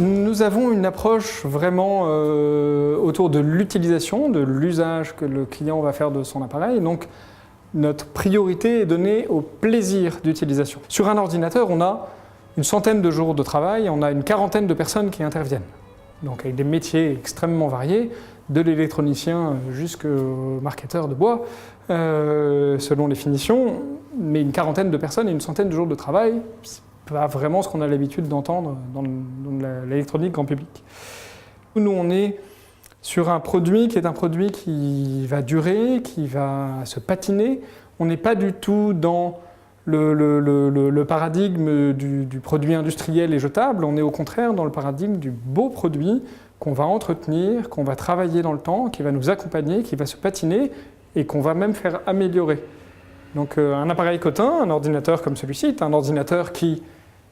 Nous avons une approche vraiment autour de l'utilisation, de l'usage que le client va faire de son appareil. Donc, notre priorité est donnée au plaisir d'utilisation. Sur un ordinateur, on a une centaine de jours de travail, on a une quarantaine de personnes qui interviennent. Donc avec des métiers extrêmement variés, de l'électronicien jusqu'au marketeur de bois, selon les finitions, mais une quarantaine de personnes et une centaine de jours de travail, c'est pas vraiment ce qu'on a l'habitude d'entendre dans l'électronique grand public. Nous, on est sur un produit qui est un produit qui va durer, qui va se patiner. On n'est pas du tout dans le paradigme du produit industriel et jetable, on est au contraire dans le paradigme du beau produit qu'on va entretenir, qu'on va travailler dans le temps, qui va nous accompagner, qui va se patiner et qu'on va même faire améliorer. Donc un appareil Cotin, un ordinateur comme celui-ci, est un ordinateur qui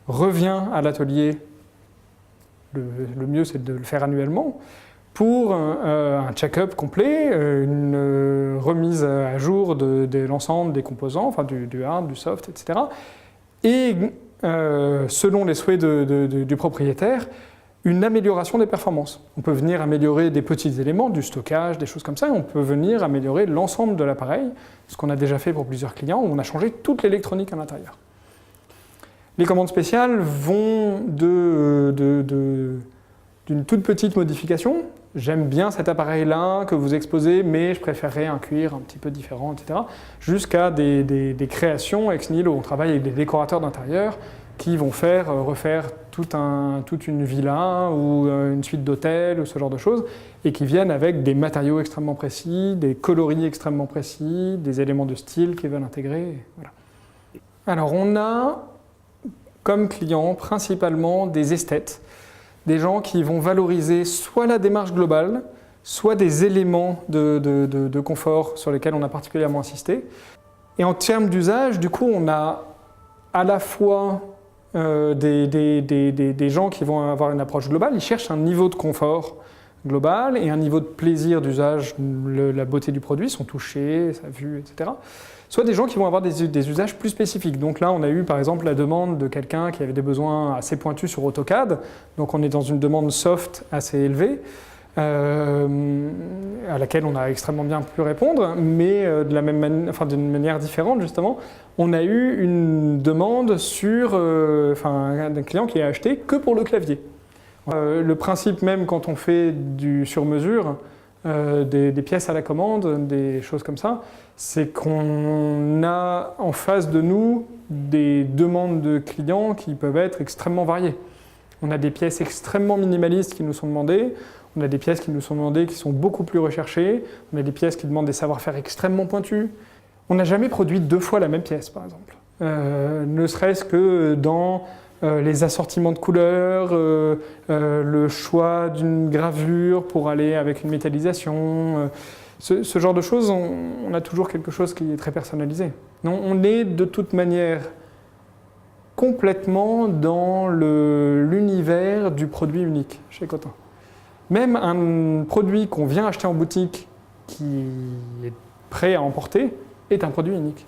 revient à l'atelier, le mieux c'est de le faire annuellement, pour un check-up complet, une remise à jour de l'ensemble des composants, enfin du hard, du soft, etc. Et selon les souhaits du propriétaire, une amélioration des performances. On peut venir améliorer des petits éléments, du stockage, des choses comme ça, et on peut venir améliorer l'ensemble de l'appareil, ce qu'on a déjà fait pour plusieurs clients, où on a changé toute l'électronique à l'intérieur. Les commandes spéciales vont d'une toute petite modification. J'aime bien cet appareil-là que vous exposez, mais je préférerais un cuir un petit peu différent, etc. Jusqu'à des créations ex nihilo. On travaille avec des décorateurs d'intérieur qui vont refaire toute une villa ou une suite d'hôtels ou ce genre de choses, et qui viennent avec des matériaux extrêmement précis, des coloris extrêmement précis, des éléments de style qu'ils veulent intégrer. Voilà. Alors on a comme clients principalement des esthètes, des gens qui vont valoriser soit la démarche globale, soit des éléments de confort sur lesquels on a particulièrement insisté. Et en termes d'usage, du coup, on a à la fois des gens qui vont avoir une approche globale, ils cherchent un niveau de confort global et un niveau de plaisir d'usage, la beauté du produit, son toucher, sa vue, etc. Soit des gens qui vont avoir des usages plus spécifiques. Donc là, on a eu par exemple la demande de quelqu'un qui avait des besoins assez pointus sur AutoCAD. Donc on est dans une demande soft assez élevée, à laquelle on a extrêmement bien pu répondre, mais d'une manière différente justement. On a eu une demande d'un client qui a acheté que pour le clavier. Le principe même quand on fait du sur-mesure, des pièces à la commande, des choses comme ça, c'est qu'on a en face de nous des demandes de clients qui peuvent être extrêmement variées. On a des pièces extrêmement minimalistes qui nous sont demandées, on a des pièces qui nous sont demandées qui sont beaucoup plus recherchées, on a des pièces qui demandent des savoir-faire extrêmement pointus. On n'a jamais produit 2 fois la même pièce, par exemple. Ne serait-ce que dans les assortiments de couleurs, le choix d'une gravure pour aller avec une métallisation, ce genre de choses, on a toujours quelque chose qui est très personnalisé. Non, on est de toute manière complètement dans l'univers du produit unique chez Cotin. Même un produit qu'on vient acheter en boutique qui est prêt à emporter est un produit unique.